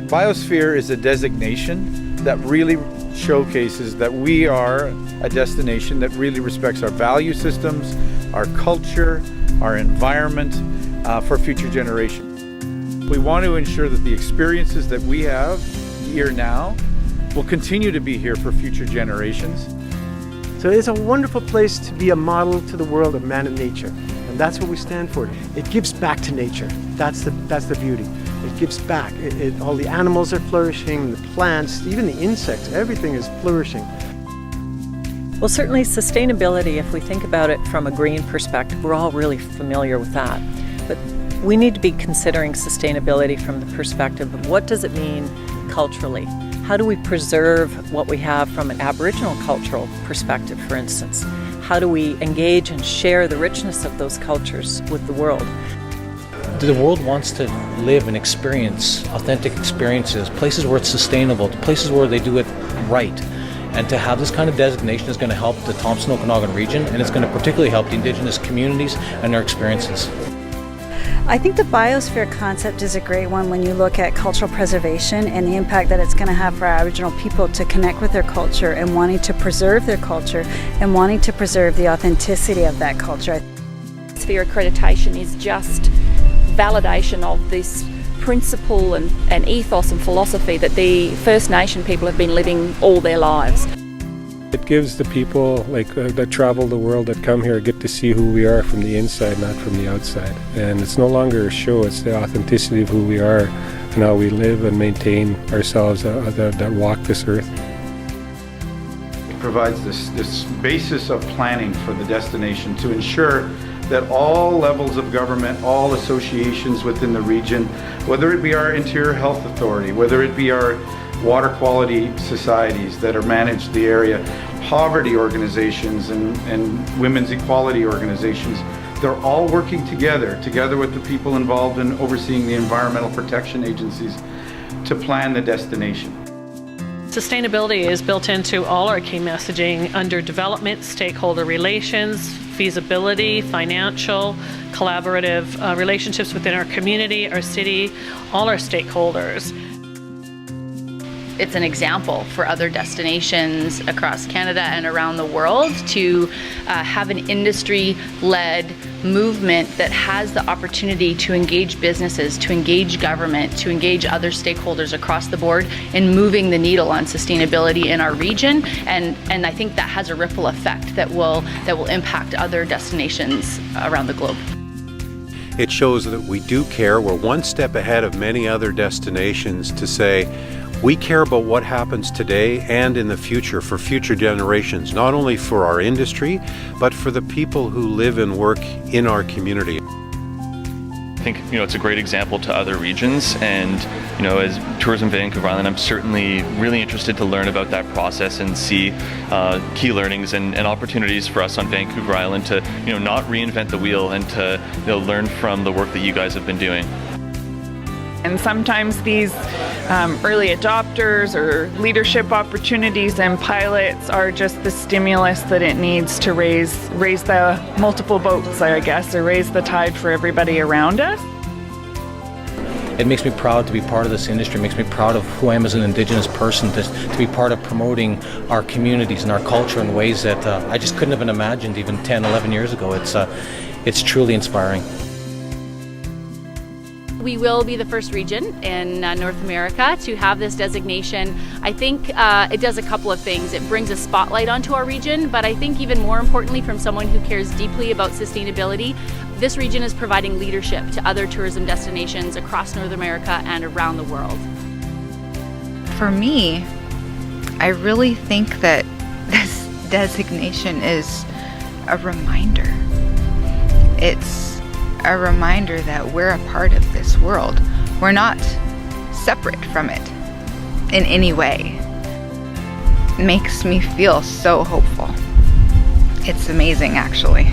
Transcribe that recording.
Biosphere is a designation that really showcases that we are a destination that really respects our value systems, our culture, our environment for future generations. We want to ensure that the experiences that we have here now will continue to be here for future generations. So it's a wonderful place to be a model to the world of man and nature. And that's what we stand for. It gives back to nature. That's the beauty. It gives back. All the animals are flourishing, the plants, even the insects, everything is flourishing. Well, certainly sustainability, if we think about it from a green perspective, we're all really familiar with that. But we need to be considering sustainability from the perspective of what does it mean culturally? How do we preserve what we have from an Aboriginal cultural perspective, for instance? How do we engage and share the richness of those cultures with the world? The world wants to live and experience authentic experiences, places where it's sustainable, places where they do it right. And to have this kind of designation is going to help the Thompson Okanagan region, and it's going to particularly help the Indigenous communities and their experiences. I think the biosphere concept is a great one when you look at cultural preservation and the impact that it's going to have for our Aboriginal people to connect with their culture and wanting to preserve their culture and wanting to preserve the authenticity of that culture. Biosphere accreditation is just validation of this principle and ethos and philosophy that the First Nation people have been living all their lives. It gives the people that travel the world that come here get to see who we are from the inside, not from the outside. And it's no longer a show, it's the authenticity of who we are and how we live and maintain ourselves that walk this earth. It provides this basis of planning for the destination to ensure that all levels of government, all associations within the region, whether it be our Interior Health Authority, whether it be our water quality societies that are managed the area, poverty organizations and women's equality organizations, they're all working together with the people involved in overseeing the environmental protection agencies to plan the destination. Sustainability is built into all our key messaging under development, stakeholder relations, feasibility, financial, collaborative relationships within our community, our city, all our stakeholders. It's an example for other destinations across Canada and around the world to have an industry-led movement that has the opportunity to engage businesses, to engage government, to engage other stakeholders across the board in moving the needle on sustainability in our region. And I think that has a ripple effect that will impact other destinations around the globe. It shows that we do care. We're one step ahead of many other destinations to say, we care about what happens today and in the future for future generations, not only for our industry, but for the people who live and work in our community. I think it's a great example to other regions, and as Tourism Vancouver Island, I'm certainly really interested to learn about that process and see key learnings and opportunities for us on Vancouver Island to not reinvent the wheel and to learn from the work that you guys have been doing. And sometimes these early adopters or leadership opportunities and pilots are just the stimulus that it needs to raise the multiple boats, I guess, or raise the tide for everybody around us. It makes me proud to be part of this industry. It makes me proud of who I am as an Indigenous person, to be part of promoting our communities and our culture in ways that I just couldn't have imagined even 10, 11 years ago. It's truly inspiring. We will be the first region in North America to have this designation. I think it does a couple of things. It brings a spotlight onto our region, but I think even more importantly, from someone who cares deeply about sustainability, this region is providing leadership to other tourism destinations across North America and around the world. For me, I really think that this designation is a reminder. It's a reminder that we're a part of this world. We're not separate from it in any way. It makes me feel so hopeful. It's amazing, actually.